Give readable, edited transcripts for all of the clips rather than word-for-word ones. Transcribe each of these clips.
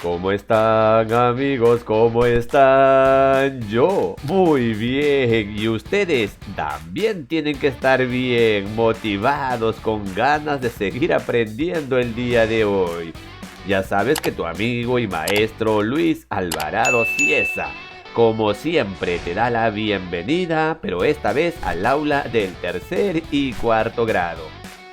¿Cómo están, amigos? ¿Cómo están? Yo muy bien, y ustedes también tienen que estar bien, motivados, con ganas de seguir aprendiendo el día de hoy. Ya sabes que tu amigo y maestro Luis Alvarado Cieza, como siempre, te da la bienvenida, pero esta vez al aula del tercer y cuarto grado.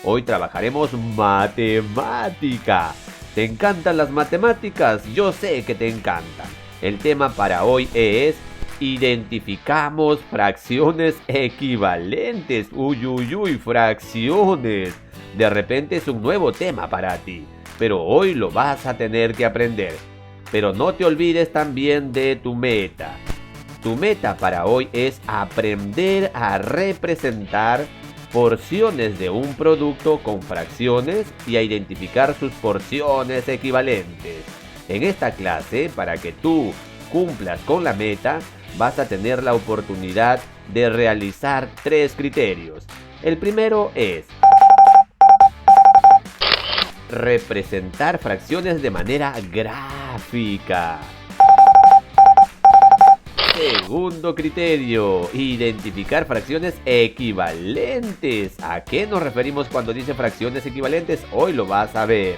Hoy trabajaremos matemática. ¿Te encantan las matemáticas? Yo sé que te encantan. El tema para hoy es: identificamos fracciones equivalentes. Uy, uy, uy, fracciones. De repente es un nuevo tema para ti, pero hoy lo vas a tener que aprender. Pero no te olvides también de tu meta. Tu meta para hoy es aprender a representar porciones de un producto con fracciones y a identificar sus porciones equivalentes. En esta clase, para que tú cumplas con la meta, vas a tener la oportunidad de realizar 3 criterios. El primero es representar fracciones de manera gráfica. Segundo criterio, identificar fracciones equivalentes. ¿A qué nos referimos cuando dice fracciones equivalentes? Hoy lo vas a ver.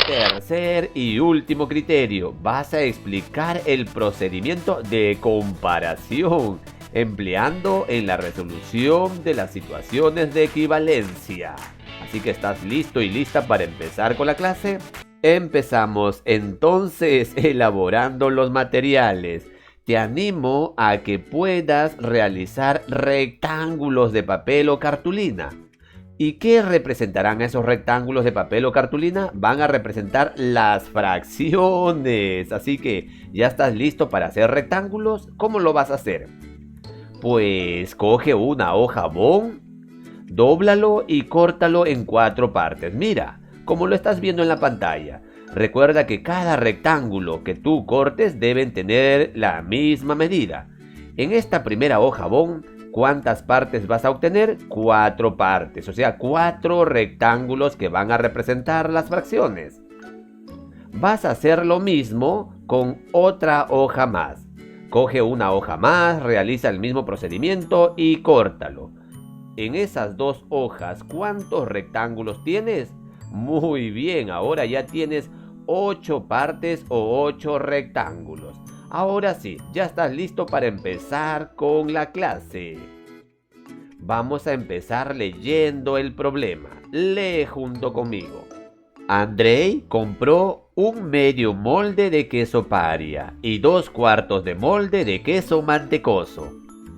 Tercer y último criterio, vas a explicar el procedimiento de comparación, empleando en la resolución de las situaciones de equivalencia. Así que ¿estás listo y lista para empezar con la clase? Empezamos entonces elaborando los materiales. Te animo a que puedas realizar rectángulos de papel o cartulina. ¿Y qué representarán esos rectángulos de papel o cartulina? Van a representar las fracciones. Así que, ¿ya estás listo para hacer rectángulos? ¿Cómo lo vas a hacer? Pues coge una hoja bond, dóblalo y córtalo en 4 partes. Mira, como lo estás viendo en la pantalla. Recuerda que cada rectángulo que tú cortes deben tener la misma medida. En esta primera hoja bond, ¿cuántas partes vas a obtener? 4 partes, o sea, 4 rectángulos que van a representar las fracciones. Vas a hacer lo mismo con otra hoja más. Coge una hoja más, realiza el mismo procedimiento y córtalo. En esas 2 hojas, ¿cuántos rectángulos tienes? Muy bien, ahora ya tienes 8 partes o 8 rectángulos. Ahora sí, ya estás listo para empezar con la clase. Vamos a empezar leyendo el problema. Lee junto conmigo. Andrei compró un medio molde de queso paria y 2/4 de molde de queso mantecoso.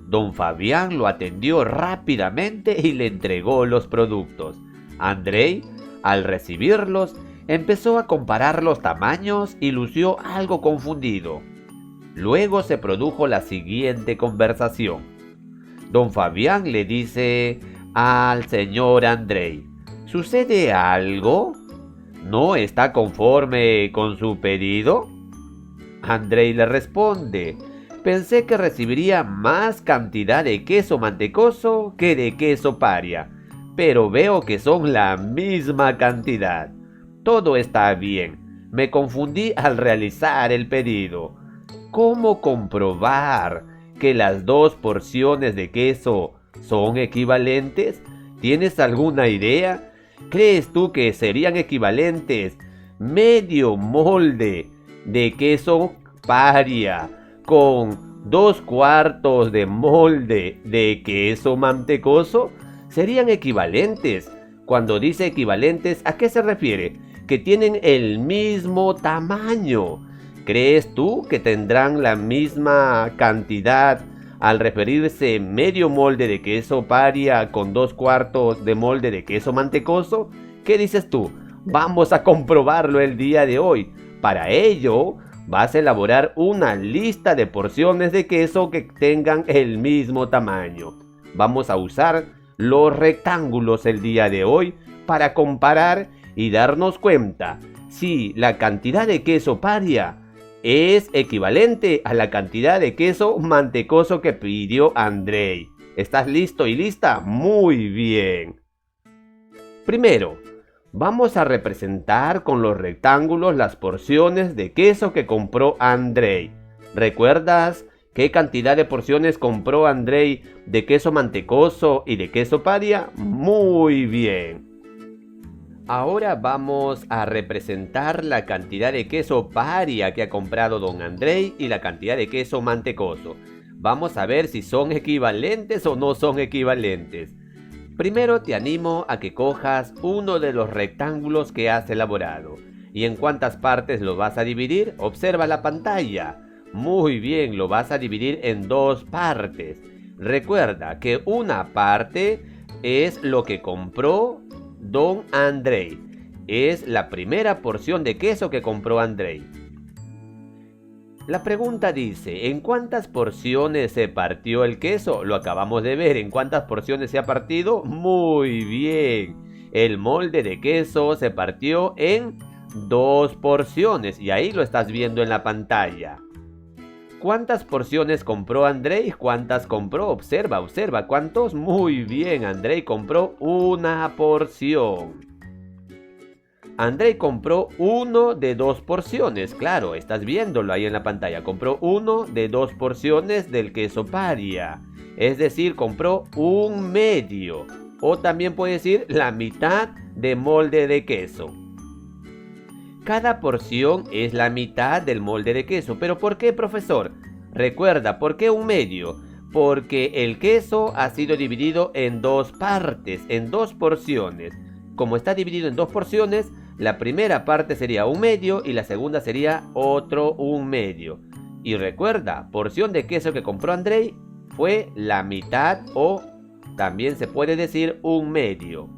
Don Fabián lo atendió rápidamente y le entregó los productos. Andrei, al recibirlos, empezó a comparar los tamaños y lució algo confundido. Luego se produjo la siguiente conversación. Don Fabián le dice al señor Andrei: ¿sucede algo? ¿No está conforme con su pedido? Andrei le responde: pensé que recibiría más cantidad de queso mantecoso que de queso paria, pero veo que son la misma cantidad. Todo está bien. Me confundí al realizar el pedido. ¿Cómo comprobar que las 2 porciones de queso son equivalentes? ¿Tienes alguna idea? ¿Crees tú que serían equivalentes medio molde de queso paria con 2/4 de molde de queso mantecoso? ¿Serían equivalentes? Cuando dice equivalentes, ¿a qué se refiere? Que tienen el mismo tamaño. ¿Crees tú que tendrán la misma cantidad al referirse medio molde de queso paria con 2/4 de molde de queso mantecoso? ¿Qué dices tú? Vamos a comprobarlo el día de hoy. Para ello, vas a elaborar una lista de porciones de queso que tengan el mismo tamaño. Vamos a usar los rectángulos el día de hoy para comparar y darnos cuenta si la cantidad de queso paria es equivalente a la cantidad de queso mantecoso que pidió Andrei. ¿Estás listo y lista? Muy bien. Primero, Vamos a representar con los rectángulos las porciones de queso que compró Andrei. ¿Recuerdas qué cantidad de porciones compró Andrei de queso mantecoso y de queso paria? Muy bien. Ahora vamos a representar la cantidad de queso paria que ha comprado don Andrei y la cantidad de queso mantecoso. Vamos a ver si son equivalentes o no son equivalentes. Primero te animo a que cojas uno de los rectángulos que has elaborado. ¿Y en cuántas partes lo vas a dividir? Observa la pantalla. Muy bien, lo vas a dividir en dos partes. Recuerda que una parte es lo que compró don Andrei. Es la primera porción de queso que compró Andrei. La pregunta dice, ¿en cuántas porciones se partió el queso? Lo acabamos de ver, ¿en cuántas porciones se ha partido? Muy bien. El molde de queso se partió en dos porciones y ahí lo estás viendo en la pantalla. ¿Cuántas porciones compró Andrei? ¿Cuántas compró? Observa, ¿cuántos? Muy bien, Andrei compró una porción. Andrei compró uno de dos porciones, claro, estás viéndolo ahí en la pantalla. Compró uno de dos porciones del queso paria, es decir, compró un medio, o también puede decir la mitad de molde de queso. Cada porción es la mitad del molde de queso. ¿Pero por qué, profesor? Recuerda, ¿por qué un medio? Porque el queso ha sido dividido en dos partes, en dos porciones. Como está dividido en dos porciones, la primera parte sería un medio y la segunda sería otro un medio. Y recuerda, porción de queso que compró Andrei fue la mitad o también se puede decir un medio.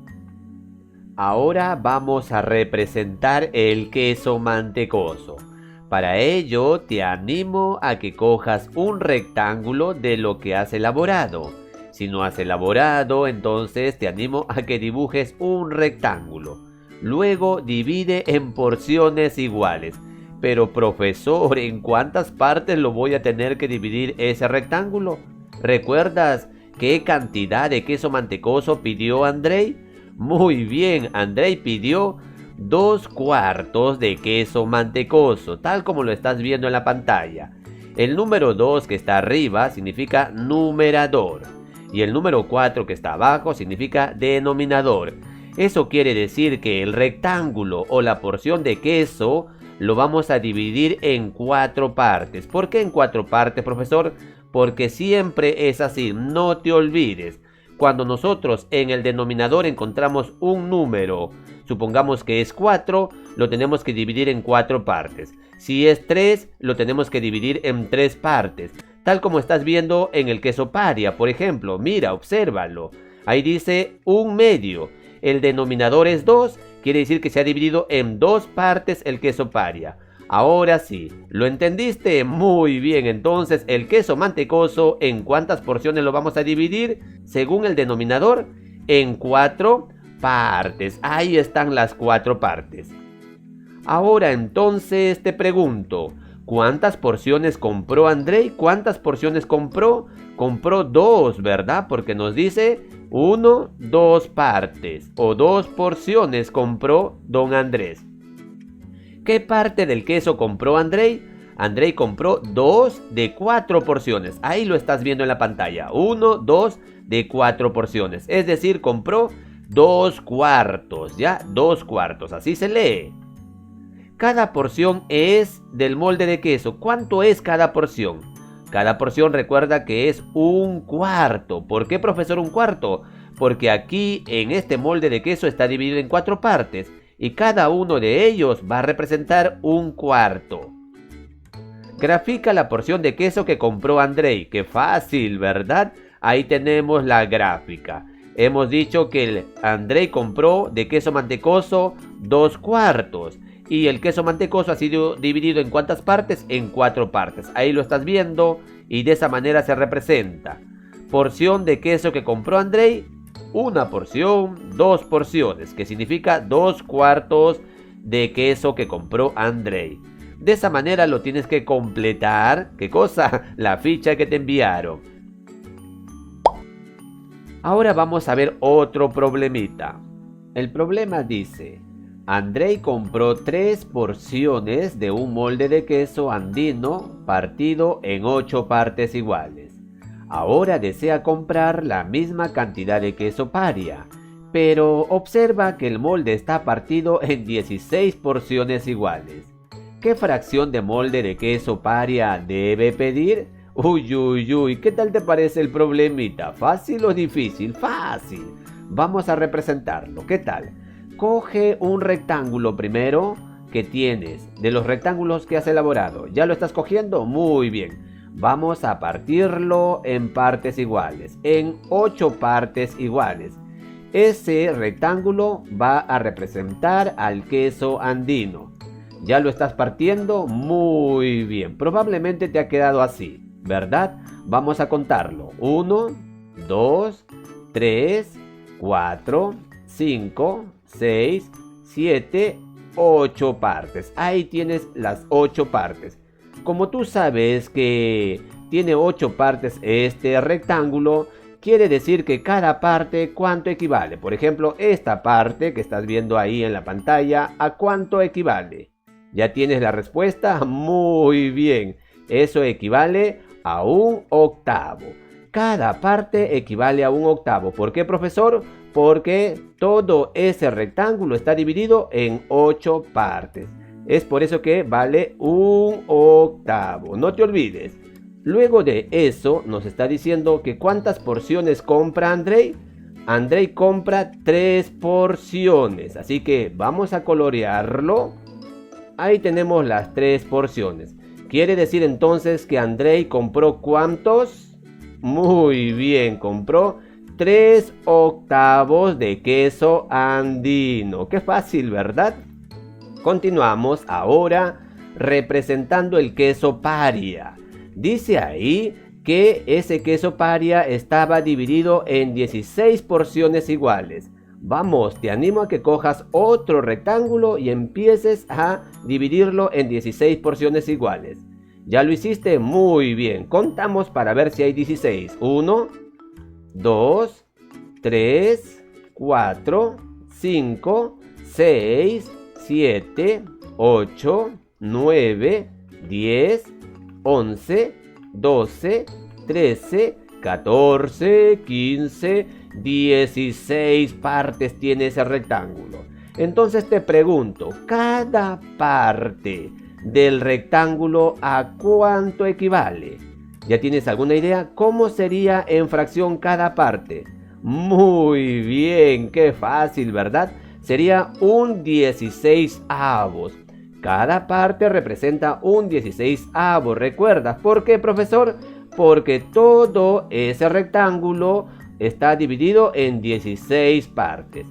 Ahora vamos a representar el queso mantecoso. Para ello te animo a que cojas un rectángulo de lo que has elaborado. Si no has elaborado, entonces te animo a que dibujes un rectángulo. Luego divide en porciones iguales. Pero profesor, ¿en cuántas partes lo voy a tener que dividir ese rectángulo? ¿Recuerdas qué cantidad de queso mantecoso pidió Andrei? Muy bien, Andrei pidió 2/4 de queso mantecoso, tal como lo estás viendo en la pantalla. El número 2 que está arriba significa numerador y el número 4 que está abajo significa denominador. Eso quiere decir que el rectángulo o la porción de queso lo vamos a dividir en 4 partes. ¿Por qué en 4 partes, profesor? Porque siempre es así, no te olvides. Cuando nosotros en el denominador encontramos un número, supongamos que es 4, lo tenemos que dividir en 4 partes. Si es 3, lo tenemos que dividir en 3 partes. Tal como estás viendo en el queso paria, por ejemplo. Mira, obsérvalo. Ahí dice un medio. El denominador es 2, quiere decir que se ha dividido en 2 partes el queso paria. Ahora sí, ¿lo entendiste? Muy bien, entonces el queso mantecoso, ¿en cuántas porciones lo vamos a dividir? Según el denominador, en 4 partes. Ahí están las 4 partes. Ahora entonces te pregunto, ¿cuántas porciones compró Andrei? ¿Cuántas porciones compró? Compró 2, ¿verdad? Porque nos dice 1, 2 partes o 2 porciones compró don Andrés. ¿Qué parte del queso compró Andrei? Andrei compró 2 de 4 porciones. Ahí lo estás viendo en la pantalla. 1, 2 de 4 porciones. Es decir, compró 2/4. ¿Ya? 2/4. Así se lee. Cada porción es del molde de queso. ¿Cuánto es cada porción? Cada porción recuerda que es 1/4. ¿Por qué, profesor, 1/4? Porque aquí en este molde de queso está dividido en 4 partes. Y cada uno de ellos va a representar 1/4. Grafica la porción de queso que compró Andrei. Qué fácil, ¿verdad? Ahí tenemos la gráfica. Hemos dicho que el Andrei compró de queso mantecoso 2/4. Y el queso mantecoso ha sido dividido ¿en cuántas partes? En 4 partes. Ahí lo estás viendo y de esa manera se representa. Porción de queso que compró Andrei. Una porción, 2 porciones, que significa 2/4 de queso que compró Andrei. De esa manera lo tienes que completar. ¿Qué cosa? La ficha que te enviaron. Ahora vamos a ver otro problemita. El problema dice, Andrei compró 3 porciones de un molde de queso andino partido en 8 partes iguales. Ahora desea comprar la misma cantidad de queso paria, pero observa que el molde está partido en 16 porciones iguales. ¿Qué fracción de molde de queso paria debe pedir? Uy, uy, uy, ¿qué tal te parece el problemita? ¿Fácil o difícil? Fácil. Vamos a representarlo. ¿Qué tal? Coge un rectángulo primero que tienes de los rectángulos que has elaborado. ¿Ya lo estás cogiendo? Muy bien. Vamos a partirlo en partes iguales, en 8 partes iguales. Ese rectángulo va a representar al queso andino. ¿Ya lo estás partiendo? Muy bien. Probablemente te ha quedado así, ¿verdad? Vamos a contarlo. 1, 2, 3, 4, 5, 6, 7, 8 partes. Ahí tienes las 8 partes. Como tú sabes que tiene 8 partes este rectángulo, quiere decir que cada parte, ¿cuánto equivale? Por ejemplo, esta parte que estás viendo ahí en la pantalla, ¿a cuánto equivale? ¿Ya tienes la respuesta? Muy bien. Eso equivale a un octavo. Cada parte equivale a un octavo. ¿Por qué, profesor? Porque todo ese rectángulo está dividido en 8 partes. Es por eso que vale un octavo. No te olvides. Luego de eso nos está diciendo que ¿cuántas porciones compra Andrei? Andrei compra 3 porciones. Así que vamos a colorearlo. Ahí tenemos las 3 porciones. ¿Quiere decir entonces que Andrei compró cuántos? Muy bien, compró 3 octavos de queso andino. Qué fácil, ¿verdad? Continuamos ahora representando el queso paria. Dice ahí que ese queso paria estaba dividido en 16 porciones iguales. Vamos, te animo a que cojas otro rectángulo y empieces a dividirlo en 16 porciones iguales. ¿Ya lo hiciste? Muy bien. Contamos para ver si hay 16. 1, 2, 3, 4, 5, 6, 7, 8, 9, 10, 11, 12, 13, 14, 15, 16 partes tiene ese rectángulo. Entonces te pregunto, ¿cada parte del rectángulo a cuánto equivale? ¿Ya tienes alguna idea? ¿Cómo sería en fracción cada parte? Muy bien, qué fácil, ¿verdad? Sería un 16avos. Cada parte representa un 16avos. ¿Recuerdas por qué, profesor? Porque todo ese rectángulo está dividido en 16 partes.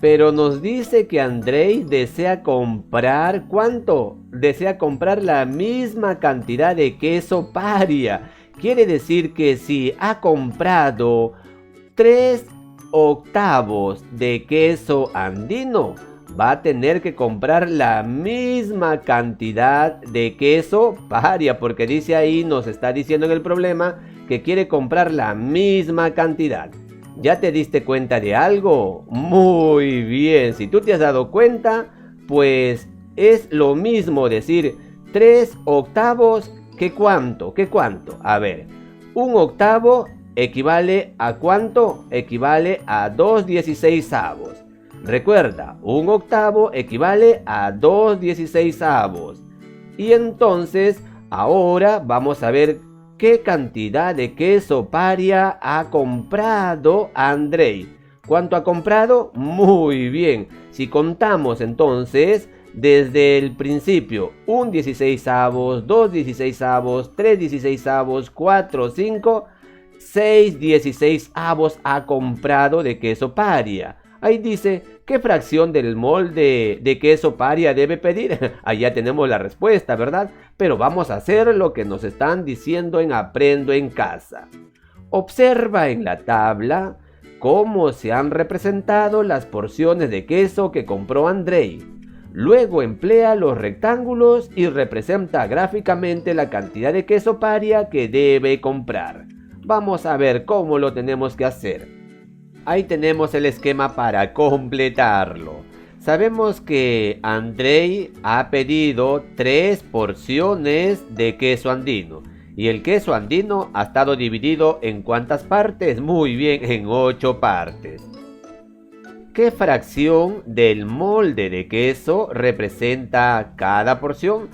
Pero nos dice que Andrei desea comprar, ¿cuánto? Desea comprar la misma cantidad de queso paria. Quiere decir que si ha comprado 3 octavos de queso andino, va a tener que comprar la misma cantidad de queso paria, porque dice ahí, nos está diciendo en el problema que quiere comprar la misma cantidad. ¿Ya te diste cuenta de algo? Muy bien, si tú te has dado cuenta, pues es lo mismo decir 3 octavos que ¿cuánto? ¿Qué cuánto? A ver, un octavo equivale a ¿cuánto? Equivale a 2 16avos. Recuerda, un octavo equivale a 2 16avos. Y entonces, ahora vamos a ver qué cantidad de queso paria ha comprado Andrei. ¿Cuánto ha comprado? Muy bien. Si contamos entonces, desde el principio, un 16avos, 2 16avos, 3 16avos, 4, 5, 6 16avos ha comprado de queso paria. Ahí dice, ¿qué fracción del molde de queso paria debe pedir? Ahí ya tenemos la respuesta, ¿verdad? Pero vamos a hacer lo que nos están diciendo en Aprendo en Casa. Observa en la tabla cómo se han representado las porciones de queso que compró Andrei. Luego emplea los rectángulos y representa gráficamente la cantidad de queso paria que debe comprar. Vamos a ver cómo lo tenemos que hacer. Ahí tenemos el esquema para completarlo. Sabemos que Andrei ha pedido 3 porciones de queso andino. Y el queso andino ha estado dividido ¿en cuántas partes? Muy bien, en 8 partes. ¿Qué fracción del molde de queso representa cada porción?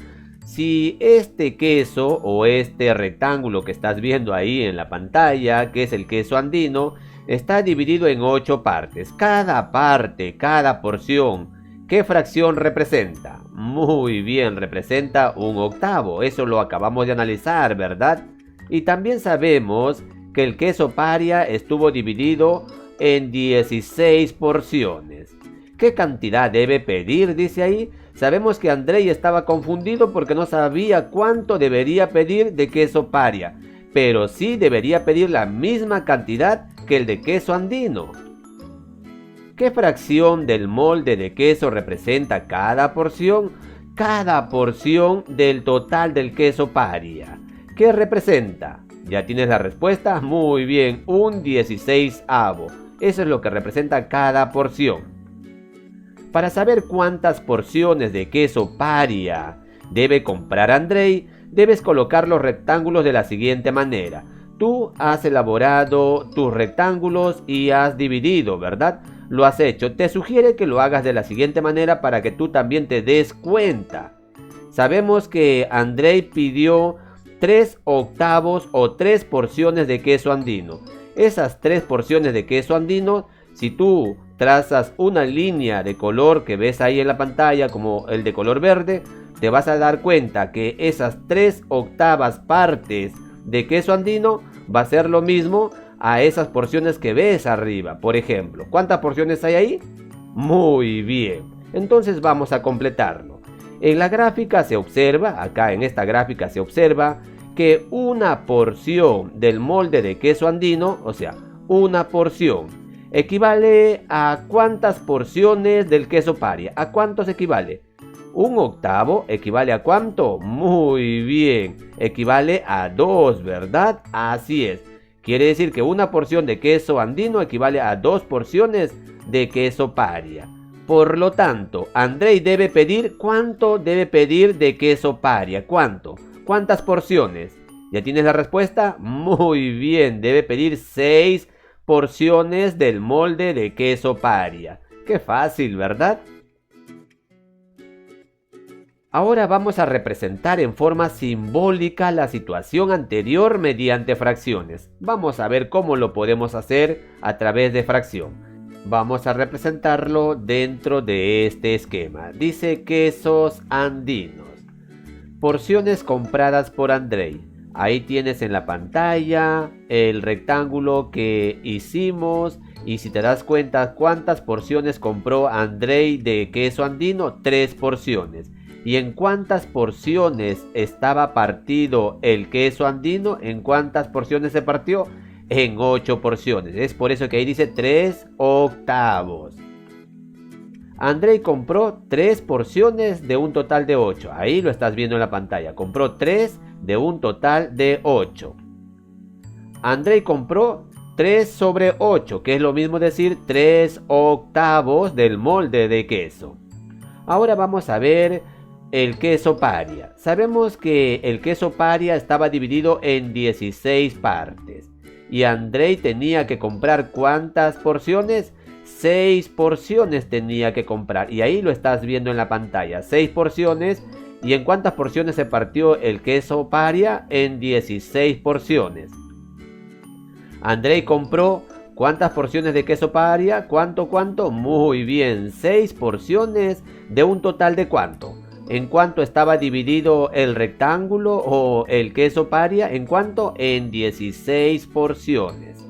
Si este queso o este rectángulo que estás viendo ahí en la pantalla, que es el queso andino, está dividido en 8 partes. Cada parte, cada porción, ¿qué fracción representa? Muy bien, representa un octavo. Eso lo acabamos de analizar, ¿verdad? Y también sabemos que el queso paria estuvo dividido en 16 porciones. ¿Qué cantidad debe pedir? Dice ahí. Sabemos que Andrei estaba confundido porque no sabía cuánto debería pedir de queso paria, pero sí debería pedir la misma cantidad que el de queso andino. ¿Qué fracción del molde de queso representa cada porción? Cada porción del total del queso paria. ¿Qué representa? ¿Ya tienes la respuesta? Muy bien, un 16avo. Eso es lo que representa cada porción. Para saber cuántas porciones de queso paria debe comprar Andrei, debes colocar los rectángulos de la siguiente manera. Tú has elaborado tus rectángulos y has dividido, ¿verdad? Lo has hecho. Te sugiere que lo hagas de la siguiente manera para que tú también te des cuenta. Sabemos que Andrei pidió 3 octavos o 3 porciones de queso andino. Esas 3 porciones de queso andino, si tú trazas una línea de color que ves ahí en la pantalla como el de color verde, te vas a dar cuenta que esas 3 octavas partes de queso andino va a ser lo mismo a esas porciones que ves arriba. Por ejemplo, ¿cuántas porciones hay ahí? Muy bien. Entonces vamos a completarlo. En la gráfica se observa, acá en esta gráfica se observa que una porción del molde de queso andino, o sea, una porción, equivale a ¿cuántas porciones del queso paria? ¿A cuántos equivale? Un octavo equivale a ¿cuánto? Muy bien, equivale a 2, ¿verdad? Así es. Quiere decir que una porción de queso andino equivale a 2 porciones de queso paria. Por lo tanto, Andrei debe pedir, ¿cuánto debe pedir de queso paria? ¿Cuánto? ¿Cuántas porciones? ¿Ya tienes la respuesta? Muy bien, debe pedir 6 porciones del molde de queso paria. Qué fácil, ¿verdad? Ahora vamos a representar en forma simbólica la situación anterior mediante fracciones. Vamos a ver cómo lo podemos hacer a través de fracción. Vamos a representarlo dentro de este esquema. Dice quesos andinos. Porciones compradas por Andrei. Ahí tienes en la pantalla el rectángulo que hicimos y si te das cuenta cuántas porciones compró Andrei de queso andino, 3 porciones. ¿Y en cuántas porciones estaba partido el queso andino? ¿En cuántas porciones se partió? En 8 porciones. Es por eso que ahí dice 3 octavos. Andrei compró 3 porciones de un total de 8. Ahí lo estás viendo en la pantalla. Compró 3 de un total de 8. Andrei compró 3 sobre 8, que es lo mismo decir 3 octavos del molde de queso. Ahora vamos a ver el queso paria. Sabemos que el queso paria estaba dividido en 16 partes. Y Andrei tenía que comprar ¿cuántas porciones? 6 porciones tenía que comprar. Y ahí lo estás viendo en la pantalla. 6 porciones. ¿Y en cuántas porciones se partió el queso paria? En 16 porciones. Andrei compró ¿cuántas porciones de queso paria? ¿Cuánto? Muy bien, 6 porciones de un total de ¿cuánto? ¿En cuánto estaba dividido el rectángulo o el queso paria? ¿En cuánto? En 16 porciones.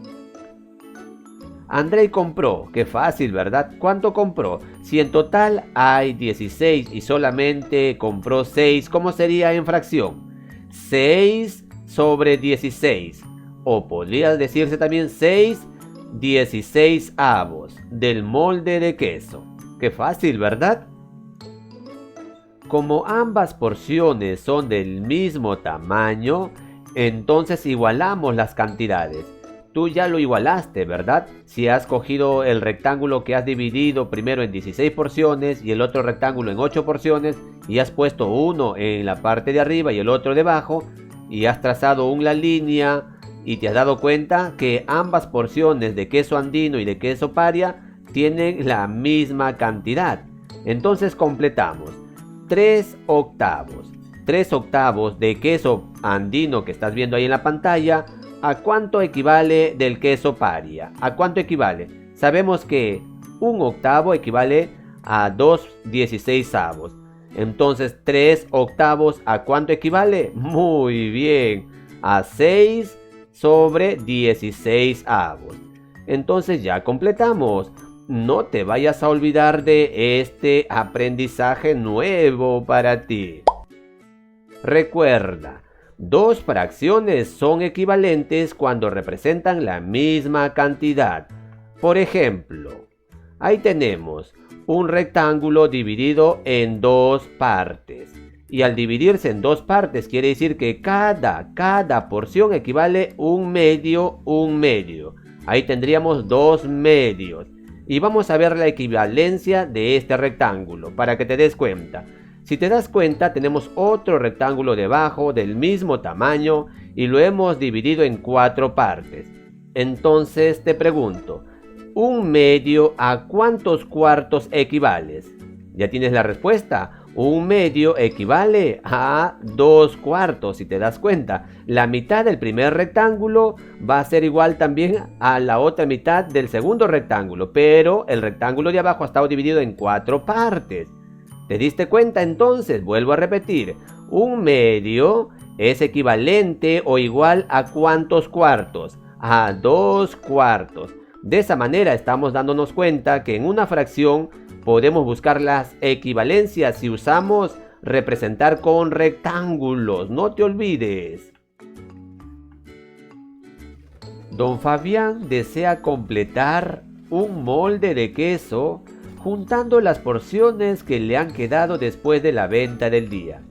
Andrei compró, qué fácil, ¿verdad? ¿Cuánto compró? Si en total hay 16 y solamente compró 6, ¿cómo sería en fracción? 6 sobre 16. O podría decirse también 6 16avos del molde de queso. Qué fácil, ¿verdad? Como ambas porciones son del mismo tamaño, entonces igualamos las cantidades. tú ya lo igualaste, ¿verdad? Si has cogido el rectángulo que has dividido primero en 16 porciones y el otro rectángulo en 8 porciones y has puesto uno en la parte de arriba y el otro debajo y has trazado una línea y te has dado cuenta que ambas porciones de queso andino y de queso paria tienen la misma cantidad. Entonces completamos 3 octavos. 3 octavos de queso andino que estás viendo ahí en la pantalla. ¿A cuánto equivale del queso paria? ¿A cuánto equivale? Sabemos que un octavo equivale a 2/16. Entonces 3 octavos ¿a cuánto equivale? Muy bien, a 6/16. Entonces ya completamos. No te vayas a olvidar de este aprendizaje nuevo para ti. Recuerda, dos fracciones son equivalentes cuando representan la misma cantidad. Por ejemplo, ahí tenemos un rectángulo dividido en dos partes. Y al dividirse en dos partes quiere decir que cada porción equivale un medio. Ahí tendríamos 2 medios. Y vamos a ver la equivalencia de este rectángulo para que te des cuenta. Si te das cuenta, tenemos otro rectángulo debajo del mismo tamaño y lo hemos dividido en 4 partes. Entonces te pregunto, ¿un medio a cuántos cuartos equivales? ¿Ya tienes la respuesta? Un medio equivale a 2 cuartos, si te das cuenta. La mitad del primer rectángulo va a ser igual también a la otra mitad del segundo rectángulo, pero el rectángulo de abajo ha estado dividido en 4 partes. ¿Te diste cuenta entonces? Vuelvo a repetir. Un medio es equivalente o igual a ¿cuántos cuartos? A 2 cuartos. De esa manera estamos dándonos cuenta que en una fracción podemos buscar las equivalencias si usamos representar con rectángulos. No te olvides. Don Fabián desea completar un molde de queso juntando las porciones que le han quedado después de la venta del día.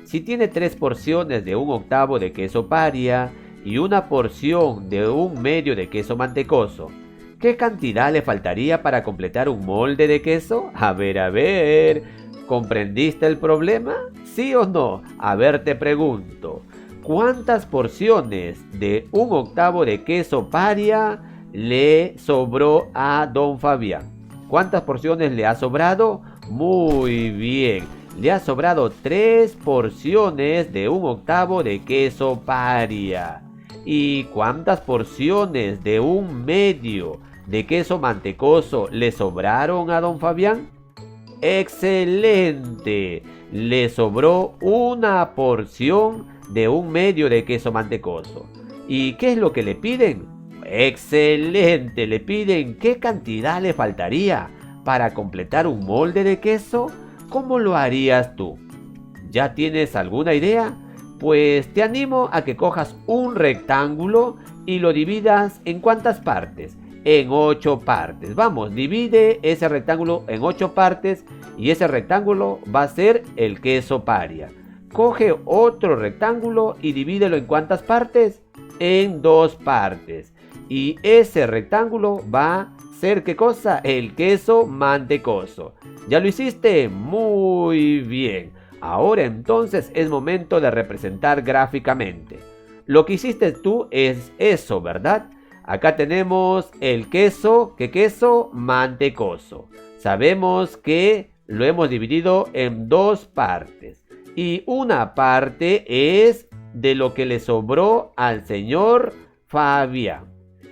Si tiene 3 porciones de un octavo de queso paria y una porción de un medio de queso mantecoso, ¿qué cantidad le faltaría para completar un molde de queso? A ver, ¿comprendiste el problema? ¿Sí o no? A ver, te pregunto, ¿cuántas porciones de un octavo de queso paria le sobró a don Fabián? ¿Cuántas porciones le ha sobrado? Muy bien, le ha sobrado 3 porciones de un octavo de queso paria. ¿Y cuántas porciones de un medio de queso mantecoso le sobraron a don Fabián? ¡Excelente! Le sobró una porción de un medio de queso mantecoso. ¿Y qué es lo que le piden? ¡Excelente! Le piden qué cantidad le faltaría para completar un molde de queso. ¿Cómo lo harías tú? ¿Ya tienes alguna idea? Pues te animo a que cojas un rectángulo y lo dividas ¿en cuántas partes? En 8 partes. Vamos, divide ese rectángulo en 8 partes y ese rectángulo va a ser el queso paria. Coge otro rectángulo y divídelo ¿en cuántas partes? En 2 partes. Y ese rectángulo va a ser ¿qué cosa? El queso mantecoso. ¿Ya lo hiciste? Muy bien. Ahora entonces es momento de representar gráficamente. Lo que hiciste tú es eso, ¿verdad? Acá tenemos el queso, ¿qué queso? Mantecoso. Sabemos que lo hemos dividido en 2 partes. Y una parte es de lo que le sobró al señor Fabián.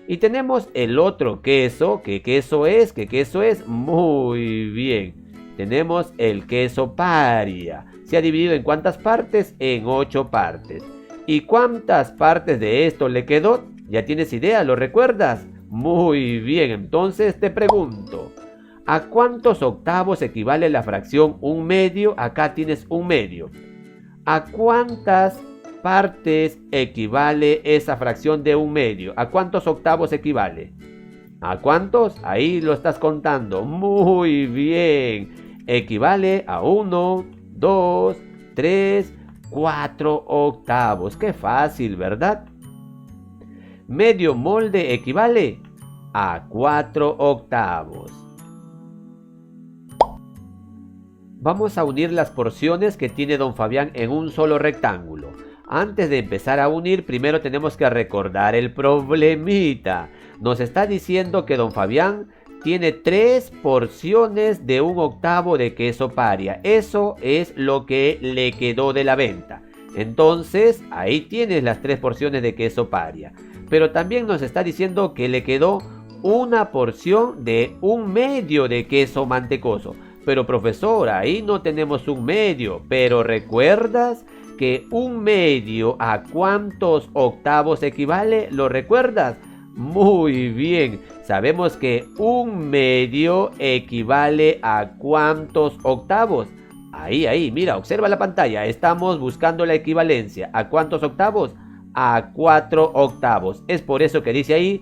Y tenemos el otro queso. ¿Qué queso es? ¿Qué queso es? Muy bien. Tenemos el queso paria. ¿Se ha dividido en cuántas partes? En 8 partes. ¿Y cuántas partes de esto le quedó? ¿Ya tienes idea? ¿Lo recuerdas? Muy bien. Entonces te pregunto, ¿a cuántos octavos equivale la fracción un medio? Acá tienes un medio. ¿A cuántas partes equivale esa fracción de un medio? ¿A cuántos octavos equivale? ¿A cuántos? Ahí lo estás contando. Muy bien. Equivale a 1, 2, 3, 4 octavos. Qué fácil, ¿verdad? Medio molde equivale a 4 octavos. Vamos a unir las porciones que tiene don Fabián en un solo rectángulo. Antes de empezar a unir, primero tenemos que recordar el problemita. Nos está diciendo que don Fabián tiene 3 porciones de 1 octavo de queso paria. Eso es lo que le quedó de la venta. Entonces, ahí tienes las 3 porciones de queso paria. Pero también nos está diciendo que le quedó una porción de 1 medio de queso mantecoso. Pero profesor, ahí no tenemos 1 medio. Pero ¿recuerdas que 1 medio a cuántos octavos equivale? ¿Lo recuerdas? Muy bien, sabemos que 1 medio equivale a ¿cuántos octavos? Ahí, mira, observa la pantalla, estamos buscando la equivalencia. ¿A cuántos octavos? A 4 octavos. Es por eso que dice ahí,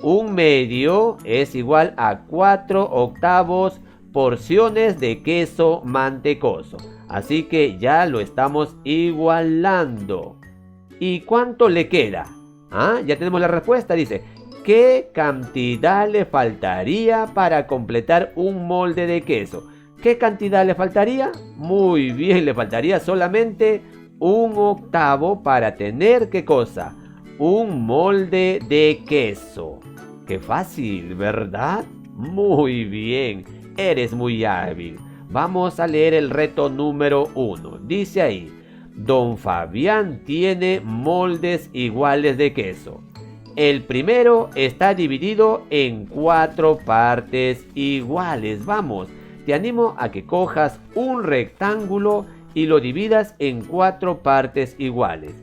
1 medio es igual a 4 octavos porciones de queso mantecoso. Así que ya lo estamos igualando. ¿Y cuánto le queda? Ya tenemos la respuesta, dice, ¿qué cantidad le faltaría para completar un molde de queso? ¿Qué cantidad le faltaría? Muy bien, le faltaría solamente 1 octavo para tener, ¿qué cosa? Un molde de queso. ¡Qué fácil!, ¿verdad? Muy bien, eres muy hábil. Vamos a leer el reto número 1. Dice ahí, don Fabián tiene moldes iguales de queso. El primero está dividido en 4 partes iguales. Vamos, te animo a que cojas un rectángulo y lo dividas en 4 partes iguales.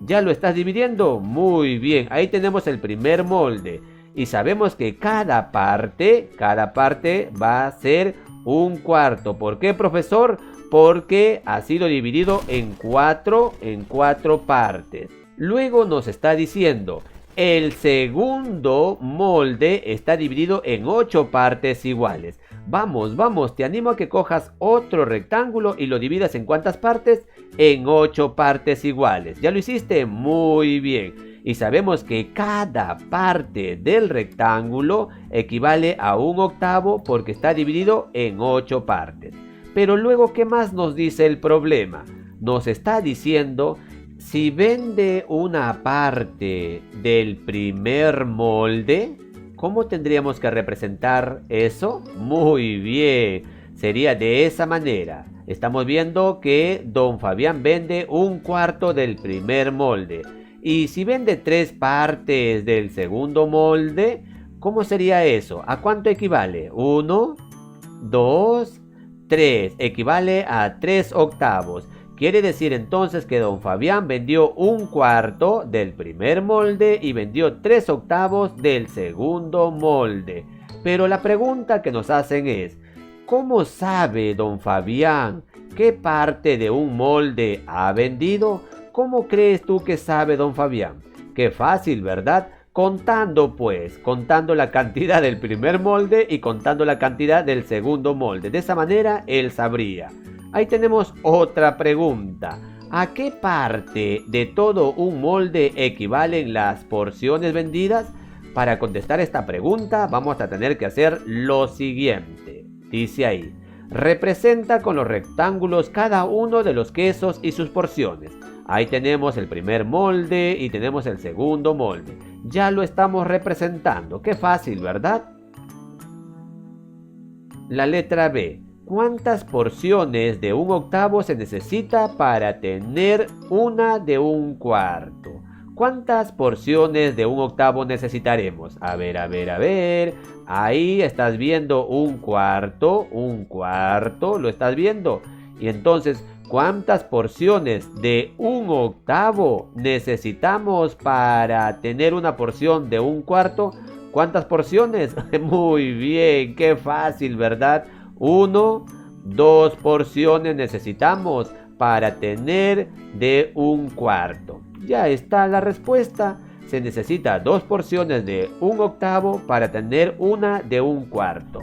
¿Ya lo estás dividiendo? Muy bien, ahí tenemos el primer molde. Y sabemos que cada parte va a ser 1 cuarto. ¿Por qué, profesor? Porque ha sido dividido en 4 partes. Luego nos está diciendo, el segundo molde está dividido en 8 partes iguales. Vamos, te animo a que cojas otro rectángulo y lo dividas en ¿cuántas partes? En 8 partes iguales. ¿Ya lo hiciste? Muy bien. Y sabemos que cada parte del rectángulo equivale a 1 octavo porque está dividido en 8 partes. Pero luego, ¿qué más nos dice el problema? Nos está diciendo, si vende una parte del primer molde, ¿cómo tendríamos que representar eso? Muy bien, sería de esa manera. Estamos viendo que don Fabián vende 1 cuarto del primer molde. Y si vende 3 partes del segundo molde, ¿cómo sería eso? ¿A cuánto equivale? 1, 2, 3. Equivale a 3 octavos. Quiere decir entonces que don Fabián vendió 1 cuarto del primer molde y vendió 3 octavos del segundo molde. Pero la pregunta que nos hacen es, ¿cómo sabe don Fabián qué parte de un molde ha vendido? ¿Cómo crees tú que sabe don Fabián? Qué fácil, ¿verdad? Contando la cantidad del primer molde y contando la cantidad del segundo molde. De esa manera él sabría. Ahí tenemos otra pregunta. ¿A qué parte de todo un molde equivalen las porciones vendidas? Para contestar esta pregunta vamos a tener que hacer lo siguiente. Dice ahí, representa con los rectángulos cada uno de los quesos y sus porciones. Ahí tenemos el primer molde y tenemos el segundo molde. Ya lo estamos representando. Qué fácil, ¿verdad? La letra B. ¿Cuántas porciones de 1 octavo se necesita para tener una de 1 cuarto? ¿Cuántas porciones de 1 octavo necesitaremos? A ver. Ahí estás viendo 1 cuarto, ¿lo estás viendo? Y entonces, ¿cuántas porciones de 1 octavo necesitamos para tener una porción de 1 cuarto? ¿Cuántas porciones? Muy bien, qué fácil, ¿verdad? 1, 2 porciones necesitamos para tener de 1 cuarto. Ya está la respuesta. Se necesita 2 porciones de 1 octavo para tener una de 1 cuarto.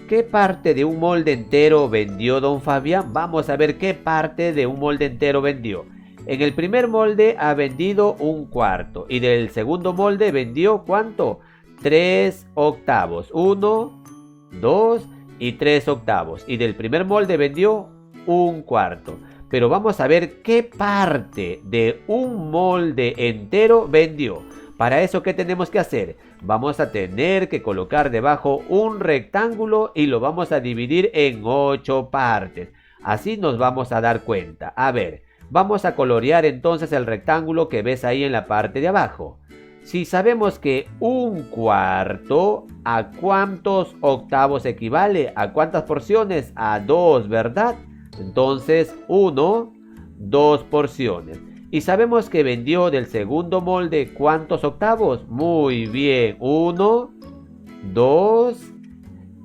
¿Qué parte de un molde entero vendió don Fabián? Vamos a ver qué parte de un molde entero vendió. En el primer molde ha vendido un cuarto y del segundo molde vendió ¿cuánto? 3 octavos. 1, 2 y 3 octavos. Y del primer molde vendió un cuarto. Pero vamos a ver qué parte de un molde entero vendió. Para eso, ¿qué tenemos que hacer? Vamos a tener que colocar debajo un rectángulo y lo vamos a dividir en 8 partes. Así nos vamos a dar cuenta. A ver, vamos a colorear entonces el rectángulo que ves ahí en la parte de abajo. Si sabemos que un cuarto, ¿a cuántos octavos equivale? ¿A cuántas porciones? A 2, ¿verdad? Entonces, 1, 2 porciones. Y sabemos que vendió del segundo molde ¿cuántos octavos? Muy bien, 1, 2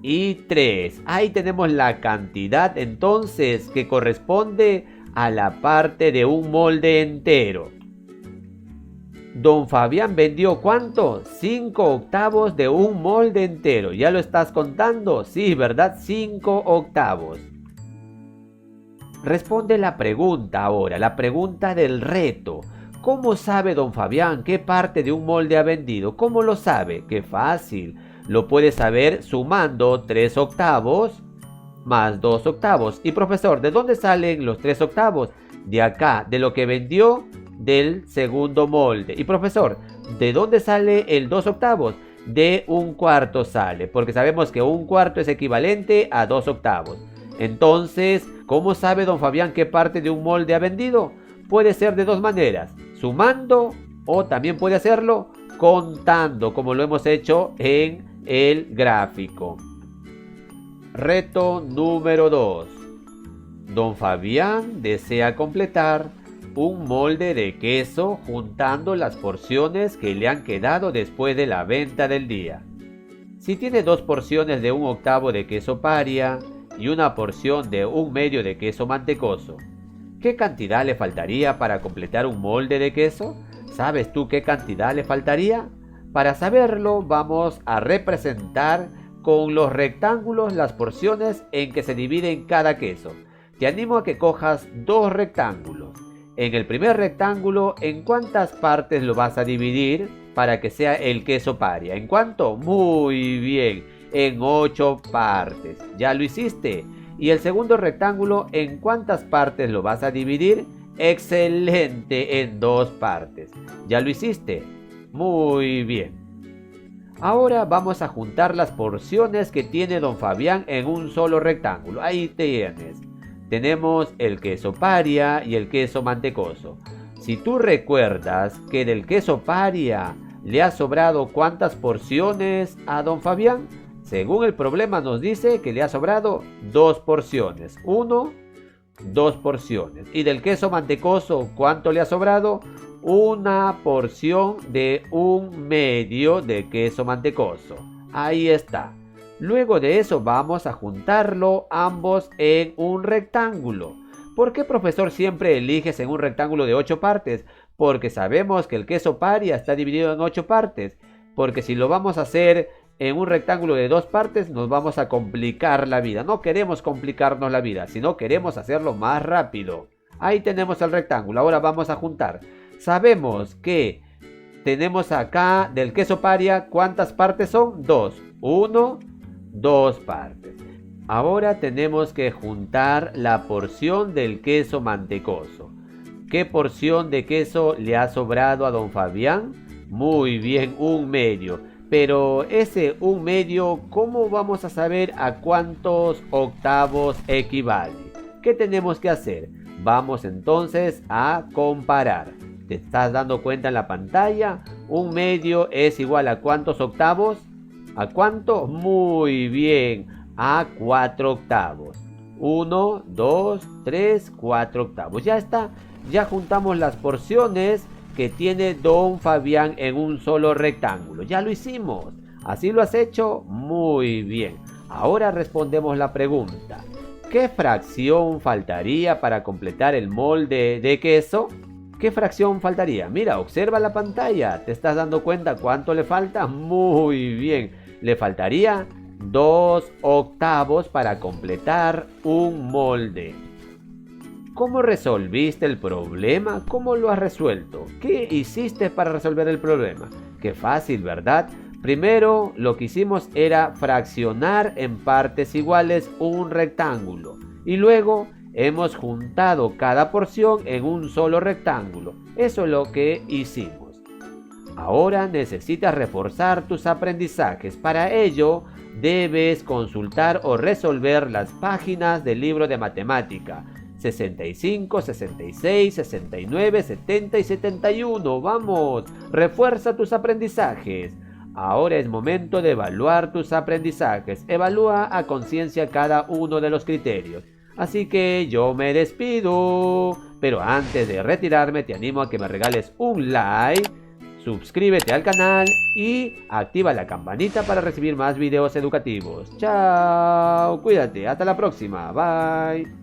y 3. Ahí tenemos la cantidad entonces que corresponde a la parte de un molde entero. Don Fabián vendió ¿cuánto? 5 octavos de un molde entero. ¿Ya lo estás contando? Sí, ¿verdad? 5 octavos. Responde la pregunta ahora, la pregunta del reto. ¿Cómo sabe don Fabián qué parte de un molde ha vendido? ¿Cómo lo sabe? ¡Qué fácil! Lo puede saber sumando 3 octavos más 2 octavos. Y profesor, ¿de dónde salen los 3 octavos? De acá, de lo que vendió del segundo molde. Y profesor, ¿de dónde sale el 2 octavos? De un cuarto sale, porque sabemos que un cuarto es equivalente a 2 octavos. Entonces, ¿cómo sabe don Fabián qué parte de un molde ha vendido? Puede ser de dos maneras, sumando o también puede hacerlo contando, como lo hemos hecho en el gráfico. Reto número 2. Don Fabián desea completar un molde de queso juntando las porciones que le han quedado después de la venta del día. Si tiene 2 porciones de un octavo de queso paria y una porción de un medio de queso mantecoso, ¿qué cantidad le faltaría para completar un molde de queso? ¿Sabes tú qué cantidad le faltaría? Para saberlo, vamos a representar con los rectángulos las porciones en que se divide cada queso. Te animo a que cojas 2 rectángulos. En el primer rectángulo, ¿en cuántas partes lo vas a dividir para que sea el queso paria? ¿En cuánto? Muy bien, en 8 partes. ¿Ya lo hiciste? Y el segundo rectángulo, ¿en cuántas partes lo vas a dividir? Excelente, en 2 partes. ¿Ya lo hiciste? Muy bien. Ahora vamos a juntar las porciones que tiene don Fabián en un solo rectángulo. Ahí tienes. Tenemos el queso paria y el queso mantecoso. Si tú recuerdas que del queso paria le ha sobrado ¿cuántas porciones a don Fabián? Según el problema nos dice que le ha sobrado 2 porciones. 2 porciones. Y del queso mantecoso, ¿cuánto le ha sobrado? Una porción de un medio de queso mantecoso. Ahí está. Luego de eso vamos a juntarlo ambos en un rectángulo. ¿Por qué, profesor, siempre eliges en un rectángulo de 8 partes? Porque sabemos que el queso paria está dividido en 8 partes. Porque si lo vamos a hacer en un rectángulo de 2 partes nos vamos a complicar la vida. No queremos complicarnos la vida, sino queremos hacerlo más rápido. Ahí tenemos el rectángulo. Ahora vamos a juntar. Sabemos que tenemos acá del queso paria, ¿cuántas partes son? 2. 2 partes. Ahora tenemos que juntar la porción del queso mantecoso. ¿Qué porción de queso le ha sobrado a don Fabián? Muy bien, un medio. Pero ese un medio, ¿cómo vamos a saber a cuántos octavos equivale? ¿Qué tenemos que hacer? Vamos entonces a comparar. ¿Te estás dando cuenta en la pantalla? Un medio es igual a ¿cuántos octavos? ¿A cuánto? Muy bien, a 4 octavos. 1, 2, 3, 4 octavos. Ya está, ya juntamos las porciones que tiene don Fabián en un solo rectángulo. Ya lo hicimos. ¿Así lo has hecho? Muy bien. Ahora respondemos la pregunta. ¿Qué fracción faltaría para completar el molde de queso? ¿Qué fracción faltaría? Mira, observa la pantalla. ¿Te estás dando cuenta cuánto le falta? Muy bien. Le faltaría 2 octavos para completar un molde. ¿Cómo resolviste el problema? ¿Cómo lo has resuelto? ¿Qué hiciste para resolver el problema? Qué fácil, ¿verdad? Primero, lo que hicimos era fraccionar en partes iguales un rectángulo. Y luego hemos juntado cada porción en un solo rectángulo. Eso es lo que hicimos. Ahora necesitas reforzar tus aprendizajes. Para ello, debes consultar o resolver las páginas del libro de matemática 65, 66, 69, 70 y 71. Vamos, refuerza tus aprendizajes. Ahora es momento de evaluar tus aprendizajes. Evalúa a conciencia cada uno de los criterios. Así que yo me despido. Pero antes de retirarme, te animo a que me regales un like, suscríbete al canal y activa la campanita para recibir más videos educativos. Chao, cuídate, hasta la próxima, bye.